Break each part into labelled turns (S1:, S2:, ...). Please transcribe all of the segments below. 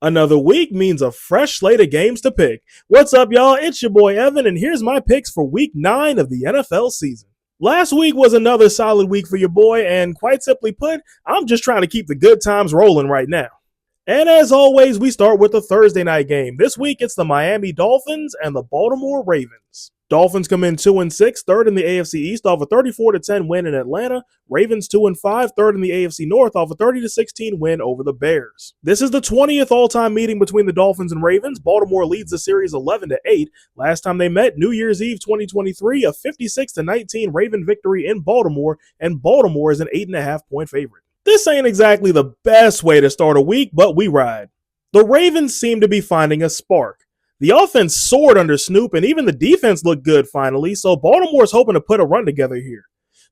S1: Another week means a fresh slate of games to pick. What's up, y'all? It's your boy Evan, and here's my picks for week 9 of the NFL season. Last week was another solid week for your boy, and quite simply put, I'm just trying to keep the good times rolling right now. And as always, we start with the Thursday night game. This week, it's the Miami Dolphins and the Baltimore Ravens. Dolphins come in 2-6, third in the AFC East off a 34-10 win in Atlanta. Ravens 2-5, third in the AFC North off a 30-16 win over the Bears. This is the 20th all-time meeting between the Dolphins and Ravens. Baltimore leads the series 11-8. Last time they met, New Year's Eve 2023, a 56-19 Raven victory in Baltimore, and Baltimore is an 8.5-point favorite. This ain't exactly the best way to start a week, but we ride. The Ravens seem to be finding a spark. The offense soared under Snoop, and even the defense looked good finally, so Baltimore's hoping to put a run together here.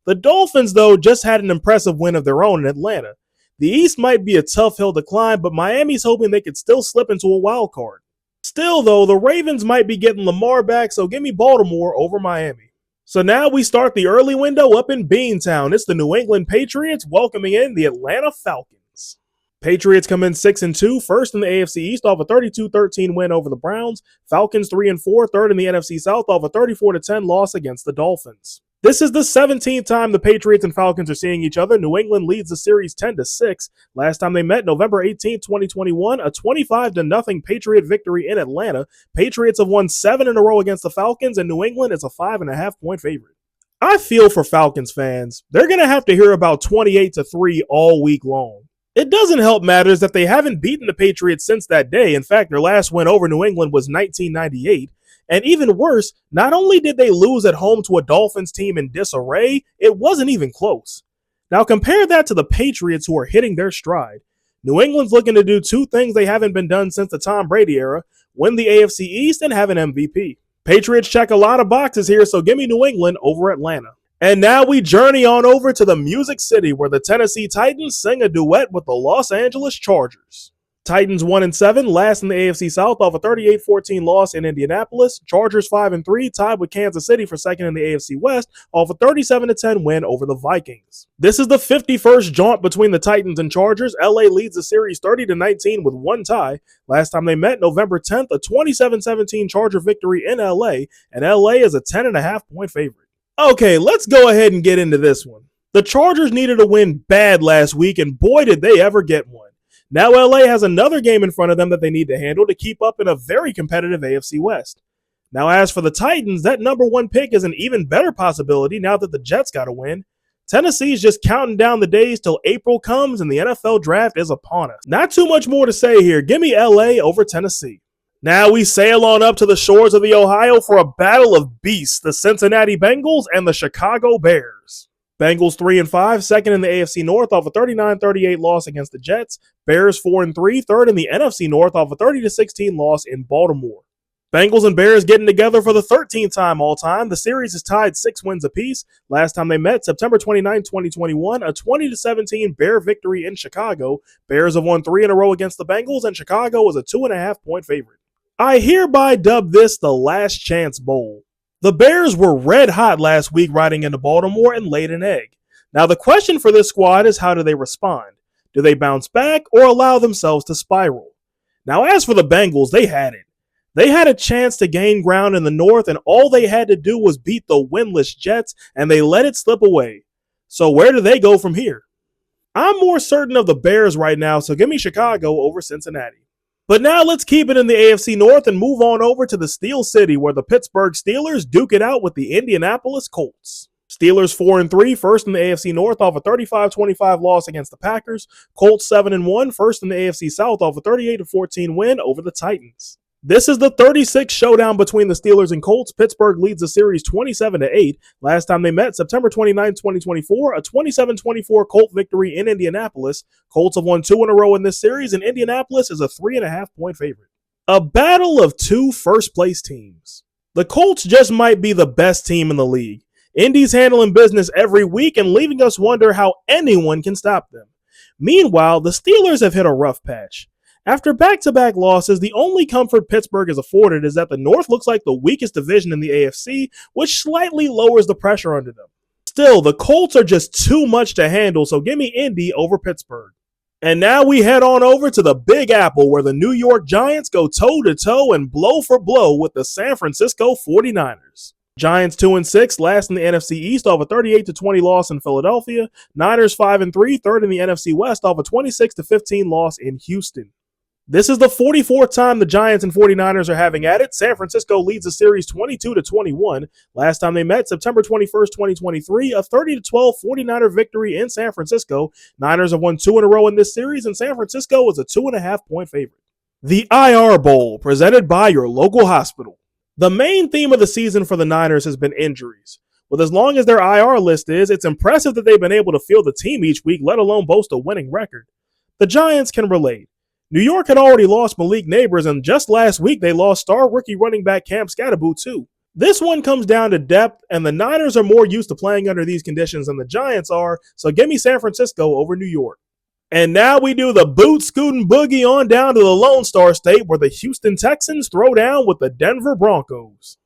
S1: The Dolphins, though, just had an impressive win of their own in Atlanta. The East might be a tough hill to climb, but Miami's hoping they could still slip into a wild card. Still, though, the Ravens might be getting Lamar back, so give me Baltimore over Miami. So now we start the early window up in Beantown. It's the New England Patriots welcoming in the Atlanta Falcons. Patriots come in 6-2, first in the AFC East off a 32-13 win over the Browns. Falcons 3-4, third in the NFC South off a 34-10 loss against the Dolphins. This is the 17th time the Patriots and Falcons are seeing each other. New England leads the series 10-6. Last time they met, November 18, 2021, a 25-0 Patriot victory in Atlanta. Patriots have won 7 in a row against the Falcons, and New England is a 5.5-point favorite. I feel for Falcons fans. They're going to have to hear about 28-3 all week long. It doesn't help matters that they haven't beaten the Patriots since that day. In fact, their last win over New England was 1998. And even worse, not only did they lose at home to a Dolphins team in disarray, it wasn't even close. Now compare that to the Patriots, who are hitting their stride. New England's looking to do two things they haven't been done since the Tom Brady era: win the AFC East and have an MVP. Patriots check a lot of boxes here, so give me New England over Atlanta. And now we journey on over to the Music City, where the Tennessee Titans sing a duet with the Los Angeles Chargers. Titans 1-7, last in the AFC South off a 38-14 loss in Indianapolis. Chargers 5-3, tied with Kansas City for second in the AFC West off a 37-10 win over the Vikings. This is the 51st jaunt between the Titans and Chargers. LA leads the series 30-19 with one tie. Last time they met, November 10th, a 27-17 Charger victory in LA, and LA is a 10.5-point favorite. Okay, let's go ahead and get into this one. The Chargers needed a win bad last week, and boy did they ever get one. Now LA has another game in front of them that they need to handle to keep up in a very competitive AFC West. Now as for the Titans, that number one pick is an even better possibility now that the Jets got a win. Tennessee's just counting down the days till April comes and the NFL draft is upon us. Not too much more to say here. Give me LA over Tennessee. Now we sail on up to the shores of the Ohio for a battle of beasts, the Cincinnati Bengals and the Chicago Bears. Bengals 3-5, second in the AFC North off a 39-38 loss against the Jets. Bears 4-3, third in the NFC North off a 30-16 loss in Baltimore. Bengals and Bears getting together for the 13th time all time. The series is tied 6 wins apiece. Last time they met, September 29, 2021, a 20-17 Bear victory in Chicago. Bears have won 3 in a row against the Bengals, and Chicago is a 2.5-point favorite. I hereby dub this the Last Chance Bowl. The Bears were red hot last week riding into Baltimore and laid an egg. Now the question for this squad is, how do they respond? Do they bounce back or allow themselves to spiral? Now as for the Bengals, they had it. They had a chance to gain ground in the North, and all they had to do was beat the winless Jets, and they let it slip away. So where do they go from here? I'm more certain of the Bears right now, so give me Chicago over Cincinnati. But now let's keep it in the AFC North and move on over to the Steel City, where the Pittsburgh Steelers duke it out with the Indianapolis Colts. Steelers 4-3, first in the AFC North off a 35-25 loss against the Packers. Colts 7-1, first in the AFC South off a 38-14 win over the Titans. This is the 36th showdown between the Steelers and Colts. Pittsburgh leads the series 27-8. Last time they met, September 29, 2024, a 27-24 Colt victory in Indianapolis. Colts have won 2 in a row in this series, and Indianapolis is a 3.5-point favorite. A battle of two first-place teams. The Colts just might be the best team in the league. Indy's handling business every week and leaving us wonder how anyone can stop them. Meanwhile, the Steelers have hit a rough patch. After back-to-back losses, the only comfort Pittsburgh is afforded is that the North looks like the weakest division in the AFC, which slightly lowers the pressure under them. Still, the Colts are just too much to handle, so give me Indy over Pittsburgh. And now we head on over to the Big Apple, where the New York Giants go toe-to-toe and blow for blow with the San Francisco 49ers. Giants 2-6, last in the NFC East off a 38-20 loss in Philadelphia. Niners 5-3, third in the NFC West off a 26-15 loss in Houston. This is the 44th time the Giants and 49ers are having at it. San Francisco leads the series 22-21. Last time they met, September 21st, 2023, a 30-12 49er victory in San Francisco. Niners have won 2 in a row in this series, and San Francisco is a 2.5-point favorite. The IR Bowl, presented by your local hospital. The main theme of the season for the Niners has been injuries. With as long as their IR list is, it's impressive that they've been able to field the team each week, let alone boast a winning record. The Giants can relate. New York had already lost Malik Neighbors, and just last week they lost star rookie running back Cam Scatterboot too. This one comes down to depth, and the Niners are more used to playing under these conditions than the Giants are, so give me San Francisco over New York. And now we do the boot scooting boogie on down to the Lone Star State, where the Houston Texans throw down with the Denver Broncos.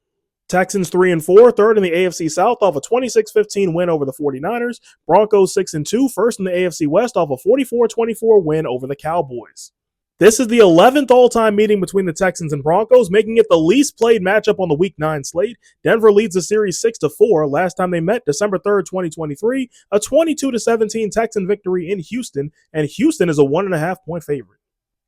S1: Texans 3-4, third in the AFC South off a 26-15 win over the 49ers. Broncos 6-2, first in the AFC West off a 44-24 win over the Cowboys. This is the 11th all-time meeting between the Texans and Broncos, making it the least played matchup on the Week 9 slate. Denver leads the series 6-4. Last time they met, December 3rd, 2023, a 22-17 Texan victory in Houston, and Houston is a 1.5-point favorite.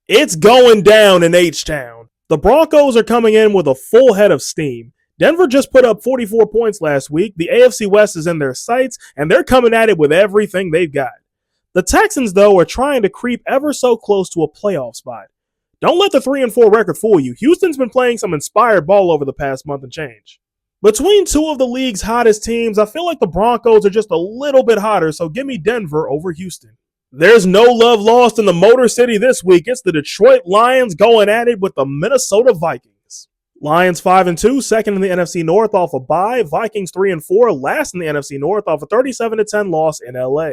S1: It's going down in H-Town. The Broncos are coming in with a full head of steam. Denver just put up 44 points last week. The AFC West is in their sights, and they're coming at it with everything they've got. The Texans, though, are trying to creep ever so close to a playoff spot. Don't let the 3-4 record fool you. Houston's been playing some inspired ball over the past month and change. Between two of the league's hottest teams, I feel like the Broncos are just a little bit hotter, so give me Denver over Houston. There's no love lost in the Motor City this week. It's the Detroit Lions going at it with the Minnesota Vikings. Lions 5-2, second in the NFC North off a bye. Vikings 3-4, last in the NFC North off a 37-10 loss in LA.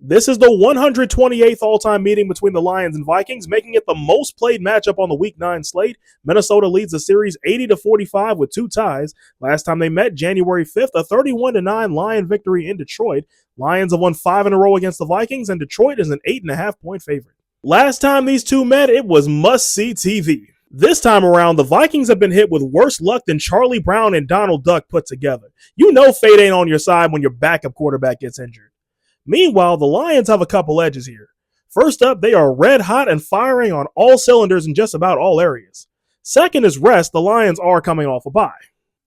S1: This is the 128th all-time meeting between the Lions and Vikings, making it the most played matchup on the Week 9 slate. Minnesota leads the series 80-45 with 2 ties. Last time they met, January 5th, a 31-9 Lion victory in Detroit. Lions have won 5 in a row against the Vikings, and Detroit is an 8.5-point favorite. Last time these two met, it was must-see TV. This time around, the Vikings have been hit with worse luck than Charlie Brown and Donald Duck put together. You know fate ain't on your side when your backup quarterback gets injured. Meanwhile, the Lions have a couple edges here. First up, they are red hot and firing on all cylinders in just about all areas. Second is rest. The Lions are coming off a bye.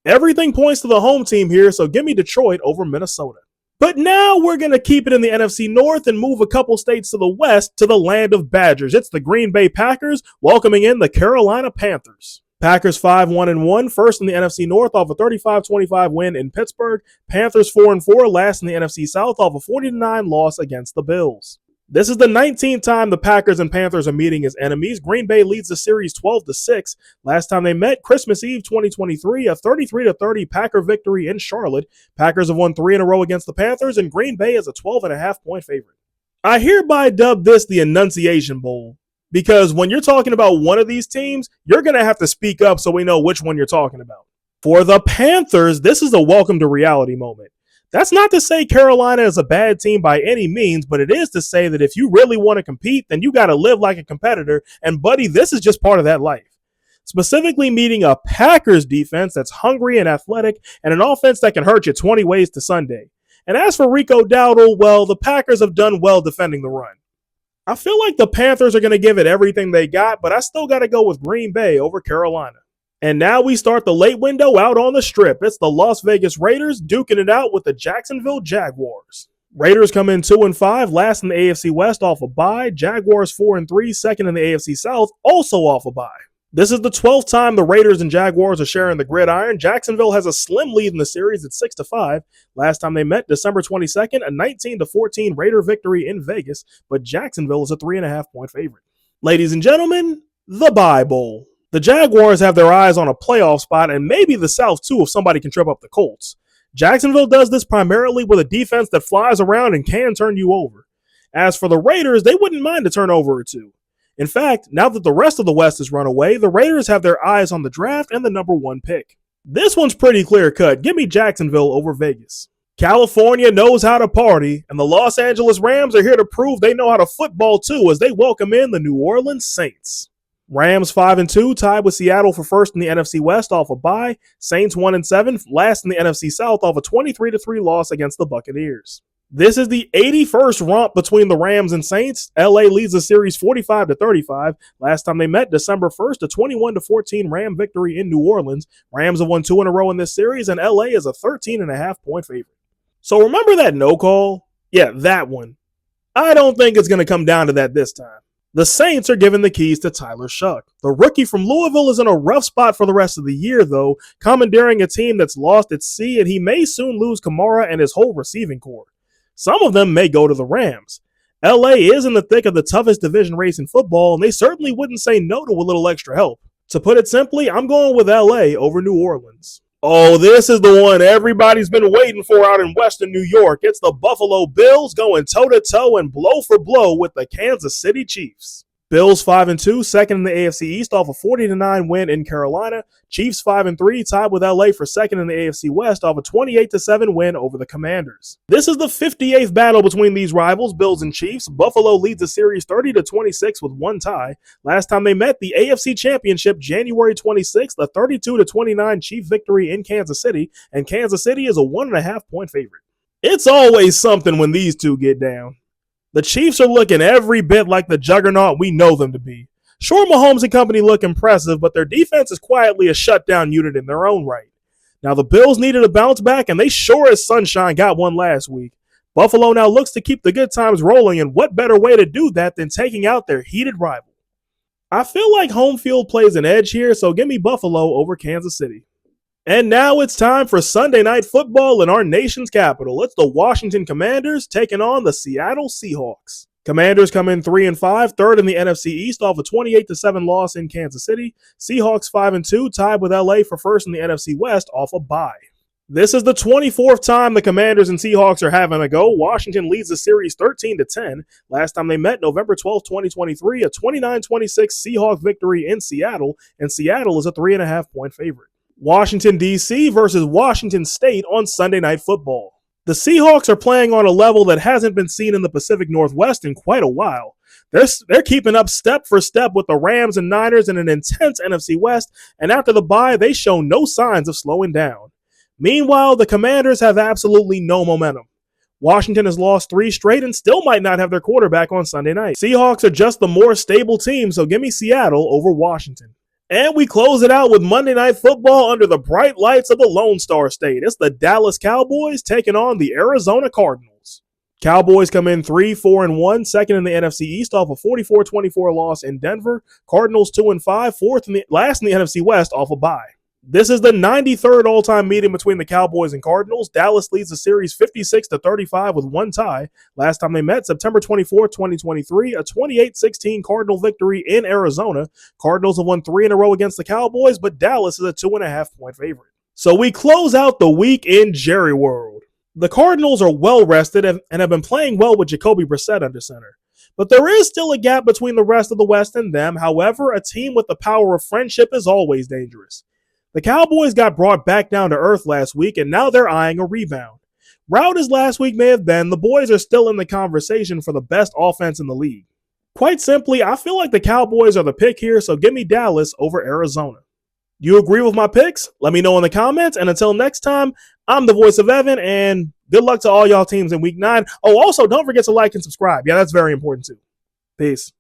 S1: Everything points to the home team here, so give me Detroit over Minnesota. But now we're going to keep it in the NFC North and move a couple states to the west to the land of Badgers. It's the Green Bay Packers welcoming in the Carolina Panthers. Packers 5-1-1, first in the NFC North off a 35-25 win in Pittsburgh. Panthers 4-4, last in the NFC South off a 40-9 loss against the Bills. This is the 19th time the Packers and Panthers are meeting as enemies. Green Bay leads the series 12-6. Last time they met, Christmas Eve 2023, a 33-30 Packer victory in Charlotte. Packers have won 3 in a row against the Panthers, and Green Bay is a 12.5-point favorite. I hereby dub this the Annunciation Bowl, because when you're talking about one of these teams, you're going to have to speak up so we know which one you're talking about. For the Panthers, this is a welcome to reality moment. That's not to say Carolina is a bad team by any means, but it is to say that if you really want to compete, then you got to live like a competitor, and buddy, this is just part of that life. Specifically meeting a Packers defense that's hungry and athletic, and an offense that can hurt you 20 ways to Sunday. And as for Rico Dowdle, well, the Packers have done well defending the run. I feel like the Panthers are going to give it everything they got, but I still got to go with Green Bay over Carolina. And now we start the late window out on the strip. It's the Las Vegas Raiders duking it out with the Jacksonville Jaguars. Raiders come in 2-5, last in the AFC West off a bye. Jaguars 4-3, second in the AFC South, also off a bye. This is the 12th time the Raiders and Jaguars are sharing the gridiron. Jacksonville has a slim lead in the series at 6-5. Last time they met, December 22nd, a 19-14 Raider victory in Vegas, but Jacksonville is a 3.5-point favorite. Ladies and gentlemen, the Bye Bowl. The Jaguars have their eyes on a playoff spot, and maybe the South too if somebody can trip up the Colts. Jacksonville does this primarily with a defense that flies around and can turn you over. As for the Raiders, they wouldn't mind a turnover or two. In fact, now that the rest of the West has run away, the Raiders have their eyes on the draft and the number 1 pick. This one's pretty clear cut. Give me Jacksonville over Vegas. California knows how to party, and the Los Angeles Rams are here to prove they know how to football too as they welcome in the New Orleans Saints. Rams 5-2, tied with Seattle for first in the NFC West off a bye. Saints 1-7, last in the NFC South off a 23-3 loss against the Buccaneers. This is the 81st romp between the Rams and Saints. LA leads the series 45-35. Last time they met, December 1st, a 21-14 Ram victory in New Orleans. Rams have won 2 in a row in this series, and LA is a 13.5-point favorite. So remember that no call? Yeah, that one. I don't think it's going to come down to that this time. The Saints are given the keys to Tyler Shuck. The rookie from Louisville is in a rough spot for the rest of the year, though, commandeering a team that's lost its C, and he may soon lose Kamara and his whole receiving corps. Some of them may go to the Rams. LA is in the thick of the toughest division race in football, and they certainly wouldn't say no to a little extra help. To put it simply, I'm going with LA over New Orleans. Oh, this is the one everybody's been waiting for out in Western New York. It's the Buffalo Bills going toe-to-toe and blow for blow with the Kansas City Chiefs. Bills 5-2, second in the AFC East off a 40-9 win in Carolina. Chiefs 5-3, tied with LA for second in the AFC West off a 28-7 win over the Commanders. This is the 58th battle between these rivals, Bills and Chiefs. Buffalo leads the series 30-26 with one tie. Last time they met, the AFC Championship, January 26th, a 32-29 Chief victory in Kansas City, and Kansas City is a 1.5-point favorite. It's always something when these two get down. The Chiefs are looking every bit like the juggernaut we know them to be. Sure, Mahomes and company look impressive, but their defense is quietly a shutdown unit in their own right. Now, the Bills needed a bounce back, and they sure as sunshine got one last week. Buffalo now looks to keep the good times rolling, and what better way to do that than taking out their heated rival? I feel like home field plays an edge here, so give me Buffalo over Kansas City. And now it's time for Sunday Night Football in our nation's capital. It's the Washington Commanders taking on the Seattle Seahawks. Commanders come in 3-5, third in the NFC East off a 28-7 loss in Kansas City. Seahawks 5-2, tied with LA for first in the NFC West off a bye. This is the 24th time the Commanders and Seahawks are having a go. Washington leads the series 13-10. Last time they met, November 12, 2023, a 29-26 Seahawks victory in Seattle, and Seattle is a 3.5-point favorite. Washington, D.C. versus Washington State on Sunday Night Football. The Seahawks are playing on a level that hasn't been seen in the Pacific Northwest in quite a while. They're keeping up step for step with the Rams and Niners in an intense NFC West, and after the bye, they show no signs of slowing down. Meanwhile, the Commanders have absolutely no momentum. Washington has lost 3 straight and still might not have their quarterback on Sunday night. Seahawks are just the more stable team, so give me Seattle over Washington. And we close it out with Monday Night Football under the bright lights of the Lone Star State. It's the Dallas Cowboys taking on the Arizona Cardinals. Cowboys come in 3-4-1, second in the NFC East off a 44-24 loss in Denver. Cardinals 2-5, last in the NFC West off a bye. This is the 93rd all-time meeting between the Cowboys and Cardinals. Dallas leads the series 56-35 with one tie. Last time they met, September 24, 2023, a 28-16 Cardinal victory in Arizona. Cardinals have won 3 in a row against the Cowboys, but Dallas is a 2.5-point favorite. So we close out the week in Jerry World. The Cardinals are well-rested and have been playing well with Jacoby Brissett under center. But there is still a gap between the rest of the West and them. However, a team with the power of friendship is always dangerous. The Cowboys got brought back down to earth last week, and now they're eyeing a rebound. Route as last week may have been, the boys are still in the conversation for the best offense in the league. Quite simply, I feel like the Cowboys are the pick here, so give me Dallas over Arizona. Do you agree with my picks? Let me know in the comments, and until next time, I'm the voice of Evan, and good luck to all y'all teams in Week 9. Oh, also, don't forget to like and subscribe. Yeah, that's very important too. Peace.